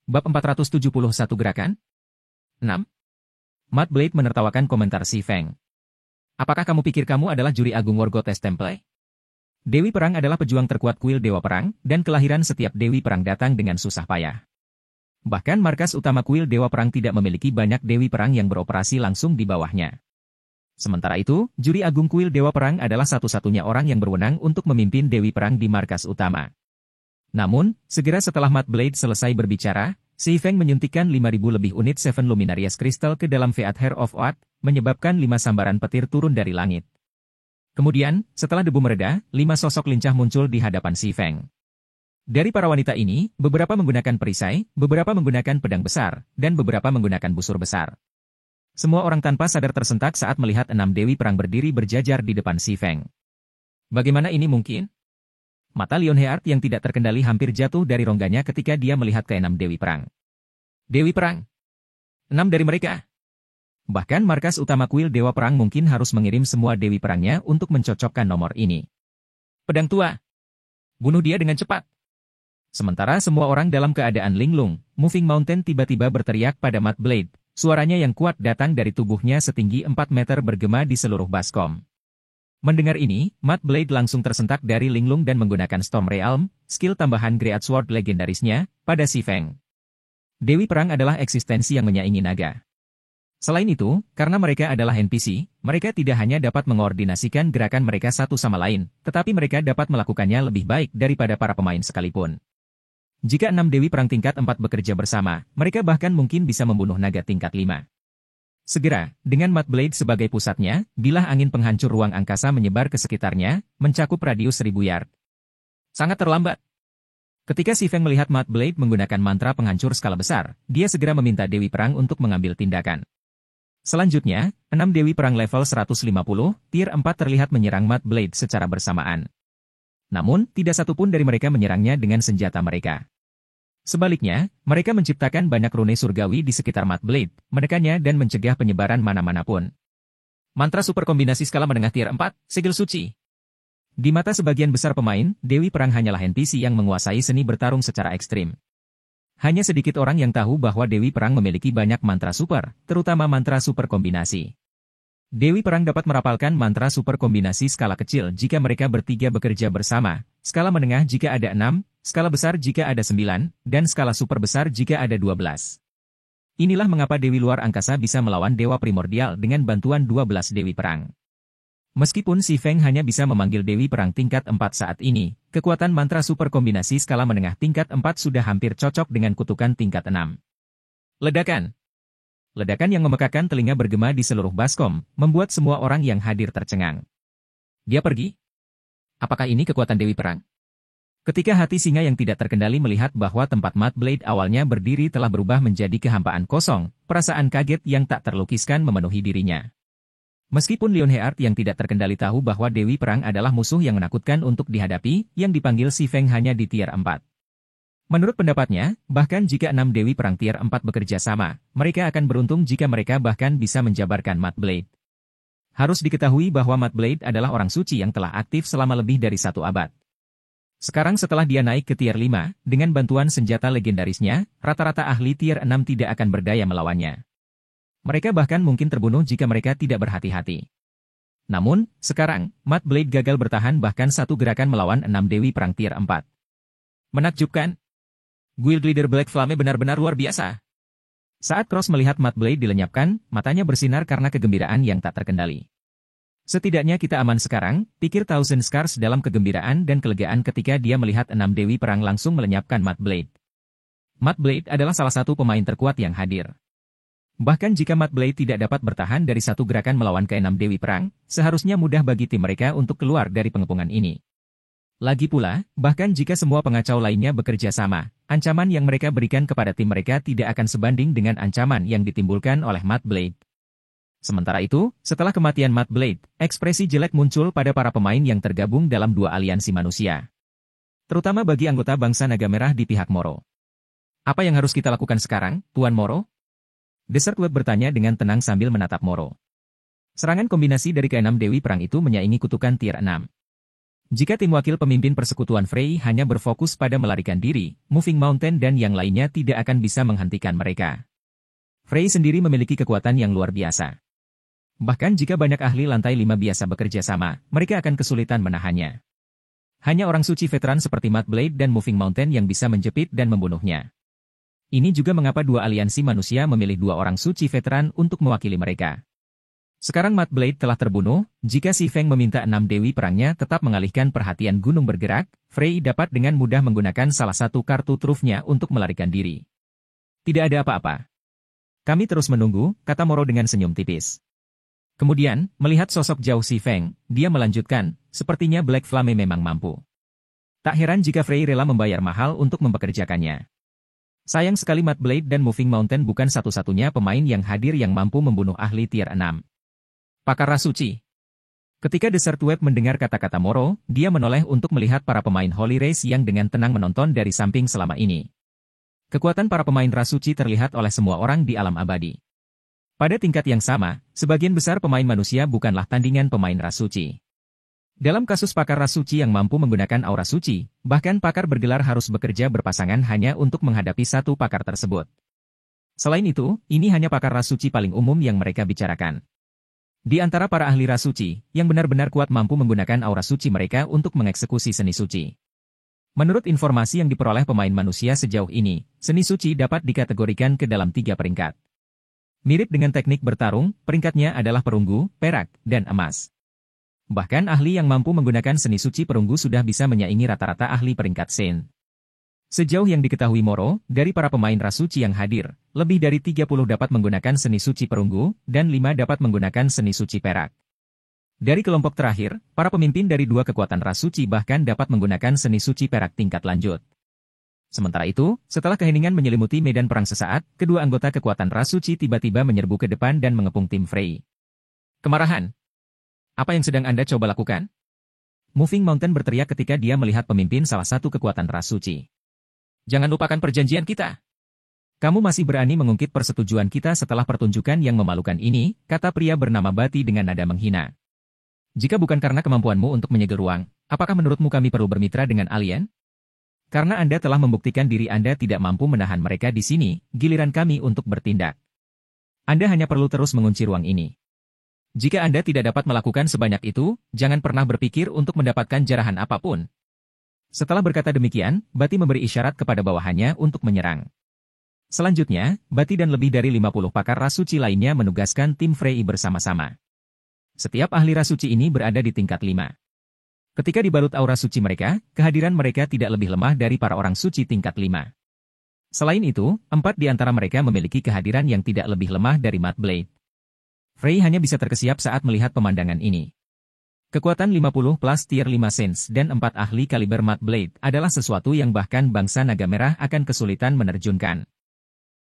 Bab 471 Gerakan 6. Matt Blade menertawakan komentar Si Feng. Apakah kamu pikir kamu adalah juri agung Wargotes Temple? Dewi Perang adalah pejuang terkuat kuil Dewa Perang, dan kelahiran setiap Dewi Perang datang dengan susah payah. Bahkan markas utama kuil Dewa Perang tidak memiliki banyak Dewi Perang yang beroperasi langsung di bawahnya. Sementara itu, juri agung kuil Dewa Perang adalah satu-satunya orang yang berwenang untuk memimpin Dewi Perang di markas utama. Namun, segera setelah Matt Blade selesai berbicara, Si Feng menyuntikkan 5.000 lebih unit Seven Luminarias Crystal ke dalam Feat Hair of Oath, menyebabkan 5 sambaran petir turun dari langit. Kemudian, setelah debu mereda, 5 sosok lincah muncul di hadapan Si Feng. Dari para wanita ini, beberapa menggunakan perisai, beberapa menggunakan pedang besar, dan beberapa menggunakan busur besar. Semua orang tanpa sadar tersentak saat melihat 6 Dewi Perang berdiri berjajar di depan Si Feng. Bagaimana ini mungkin? Mata Lionheart yang tidak terkendali hampir jatuh dari rongganya ketika dia melihat ke-6 Dewi Perang. Dewi Perang? 6 dari mereka? Bahkan markas utama kuil Dewa Perang mungkin harus mengirim semua Dewi Perangnya untuk mencocokkan nomor ini. Pedang tua. Bunuh dia dengan cepat. Sementara semua orang dalam keadaan linglung, Moving Mountain tiba-tiba berteriak pada Matt Blade. Suaranya yang kuat datang dari tubuhnya setinggi 4 meter bergema di seluruh baskom. Mendengar ini, Matt Blade langsung tersentak dari linglung dan menggunakan Storm Realm, skill tambahan Great Sword legendarisnya, pada Si Feng. Dewi Perang adalah eksistensi yang menyaingi naga. Selain itu, karena mereka adalah NPC, mereka tidak hanya dapat mengordinasikan gerakan mereka satu sama lain, tetapi mereka dapat melakukannya lebih baik daripada para pemain sekalipun. Jika 6 Dewi Perang tingkat 4 bekerja bersama, mereka bahkan mungkin bisa membunuh naga tingkat 5. Segera, dengan Matt Blade sebagai pusatnya, bilah angin penghancur ruang angkasa menyebar ke sekitarnya, mencakup radius 1000 yard. Sangat terlambat. Ketika Si Feng melihat Matt Blade menggunakan mantra penghancur skala besar, dia segera meminta Dewi Perang untuk mengambil tindakan. Selanjutnya, 6 Dewi Perang level 150, tier 4 terlihat menyerang Matt Blade secara bersamaan. Namun, tidak satupun dari mereka menyerangnya dengan senjata mereka. Sebaliknya, mereka menciptakan banyak rune surgawi di sekitar Matt Blade, menekannya dan mencegah penyebaran mana-mana pun. Mantra super kombinasi skala menengah tier 4, Segel Suci. Di mata sebagian besar pemain, Dewi Perang hanyalah NPC yang menguasai seni bertarung secara ekstrim. Hanya sedikit orang yang tahu bahwa Dewi Perang memiliki banyak mantra super, terutama mantra super kombinasi. Dewi Perang dapat merapalkan mantra super kombinasi skala kecil jika mereka bertiga bekerja bersama, skala menengah jika ada 6, skala besar jika ada 9, dan skala super besar jika ada 12. Inilah mengapa Dewi Luar Angkasa bisa melawan Dewa Primordial dengan bantuan 12 Dewi Perang. Meskipun Si Feng hanya bisa memanggil Dewi Perang tingkat 4 saat ini, kekuatan mantra super kombinasi skala menengah tingkat 4 sudah hampir cocok dengan kutukan tingkat 6. Ledakan. Ledakan yang memekakan telinga bergema di seluruh baskom, membuat semua orang yang hadir tercengang. Dia pergi? Apakah ini kekuatan Dewi Perang? Ketika hati singa yang tidak terkendali melihat bahwa tempat Matt Blade awalnya berdiri telah berubah menjadi kehampaan kosong, perasaan kaget yang tak terlukiskan memenuhi dirinya. Meskipun Lionheart yang tidak terkendali tahu bahwa Dewi Perang adalah musuh yang menakutkan untuk dihadapi, yang dipanggil Si Feng hanya di tier 4. Menurut pendapatnya, bahkan jika 6 Dewi Perang tier 4 bekerja sama, mereka akan beruntung jika mereka bahkan bisa menjabarkan Matt Blade. Harus diketahui bahwa Matt Blade adalah orang suci yang telah aktif selama lebih dari 1 abad. Sekarang setelah dia naik ke tier 5, dengan bantuan senjata legendarisnya, rata-rata ahli tier 6 tidak akan berdaya melawannya. Mereka bahkan mungkin terbunuh jika mereka tidak berhati-hati. Namun, sekarang, Matt Blade gagal bertahan bahkan satu gerakan melawan 6 Dewi Perang tier 4. Menakjubkan. Guild Leader Black Flame benar-benar luar biasa. Saat Cross melihat Matt Blade dilenyapkan, matanya bersinar karena kegembiraan yang tak terkendali. Setidaknya kita aman sekarang, pikir Thousand Scars dalam kegembiraan dan kelegaan ketika dia melihat 6 Dewi Perang langsung melenyapkan Matt Blade. Matt Blade adalah salah satu pemain terkuat yang hadir. Bahkan jika Matt Blade tidak dapat bertahan dari satu gerakan melawan ke-6 Dewi Perang, seharusnya mudah bagi tim mereka untuk keluar dari pengepungan ini. Lagi pula, bahkan jika semua pengacau lainnya bekerja sama, ancaman yang mereka berikan kepada tim mereka tidak akan sebanding dengan ancaman yang ditimbulkan oleh Matt Blade. Sementara itu, setelah kematian Matt Blade, ekspresi jelek muncul pada para pemain yang tergabung dalam 2 aliansi manusia. Terutama bagi anggota bangsa naga merah di pihak Moro. Apa yang harus kita lakukan sekarang, Tuan Moro? Desert Web bertanya dengan tenang sambil menatap Moro. Serangan kombinasi dari ke-6 Dewi Perang itu menyaingi kutukan tier 6. Jika tim wakil pemimpin persekutuan Frey hanya berfokus pada melarikan diri, Moving Mountain dan yang lainnya tidak akan bisa menghentikan mereka. Frey sendiri memiliki kekuatan yang luar biasa. Bahkan jika banyak ahli lantai 5 biasa bekerja sama, mereka akan kesulitan menahannya. Hanya orang suci veteran seperti Mad Blade dan Moving Mountain yang bisa menjepit dan membunuhnya. Ini juga mengapa dua aliansi manusia memilih dua orang suci veteran untuk mewakili mereka. Sekarang Mad Blade telah terbunuh, jika Si Feng meminta 6 dewi perangnya tetap mengalihkan perhatian gunung bergerak, Frey dapat dengan mudah menggunakan salah satu kartu trufnya untuk melarikan diri. Tidak ada apa-apa. Kami terus menunggu, kata Moro dengan senyum tipis. Kemudian, melihat sosok jauh Si Feng, dia melanjutkan, sepertinya Black Flame memang mampu. Tak heran jika Frey rela membayar mahal untuk mempekerjakannya. Sayang sekali Mad Blade dan Moving Mountain bukan satu-satunya pemain yang hadir yang mampu membunuh ahli tier 6. Pakar ras suci. Ketika Desert Web mendengar kata-kata Moro, dia menoleh untuk melihat para pemain Holy Race yang dengan tenang menonton dari samping selama ini. Kekuatan para pemain ras suci terlihat oleh semua orang di alam abadi. Pada tingkat yang sama, sebagian besar pemain manusia bukanlah tandingan pemain ras suci. Dalam kasus pakar ras suci yang mampu menggunakan aura suci, bahkan pakar bergelar harus bekerja berpasangan hanya untuk menghadapi satu pakar tersebut. Selain itu, ini hanya pakar ras suci paling umum yang mereka bicarakan. Di antara para ahli ras suci, yang benar-benar kuat mampu menggunakan aura suci mereka untuk mengeksekusi seni suci. Menurut informasi yang diperoleh pemain manusia sejauh ini, seni suci dapat dikategorikan ke dalam 3 peringkat. Mirip dengan teknik bertarung, peringkatnya adalah perunggu, perak, dan emas. Bahkan ahli yang mampu menggunakan seni suci perunggu sudah bisa menyaingi rata-rata ahli peringkat Sen. Sejauh yang diketahui Moro, dari para pemain ras suci yang hadir, lebih dari 30 dapat menggunakan seni suci perunggu, dan 5 dapat menggunakan seni suci perak. Dari kelompok terakhir, para pemimpin dari 2 kekuatan ras suci bahkan dapat menggunakan seni suci perak tingkat lanjut. Sementara itu, setelah keheningan menyelimuti medan perang sesaat, kedua anggota kekuatan ras suci tiba-tiba menyerbu ke depan dan mengepung tim Frey. Kemarahan. Apa yang sedang Anda coba lakukan? Moving Mountain berteriak ketika dia melihat pemimpin salah satu kekuatan ras suci. Jangan lupakan perjanjian kita. Kamu masih berani mengungkit persetujuan kita setelah pertunjukan yang memalukan ini, kata pria bernama Bati dengan nada menghina. Jika bukan karena kemampuanmu untuk menyegel ruang, apakah menurutmu kami perlu bermitra dengan alien? Karena Anda telah membuktikan diri Anda tidak mampu menahan mereka di sini, giliran kami untuk bertindak. Anda hanya perlu terus mengunci ruang ini. Jika Anda tidak dapat melakukan sebanyak itu, jangan pernah berpikir untuk mendapatkan jarahan apapun. Setelah berkata demikian, Bati memberi isyarat kepada bawahannya untuk menyerang. Selanjutnya, Bati dan lebih dari 50 pakar ras suci lainnya menugaskan tim Frey bersama-sama. Setiap ahli ras suci ini berada di tingkat 5. Ketika dibalut aura suci mereka, kehadiran mereka tidak lebih lemah dari para orang suci tingkat 5. Selain itu, 4 di antara mereka memiliki kehadiran yang tidak lebih lemah dari Mad Blade. Frey hanya bisa terkesiap saat melihat pemandangan ini. Kekuatan 50 plus tier 5 Sense dan 4 ahli kaliber Mad Blade adalah sesuatu yang bahkan bangsa naga merah akan kesulitan menerjunkan.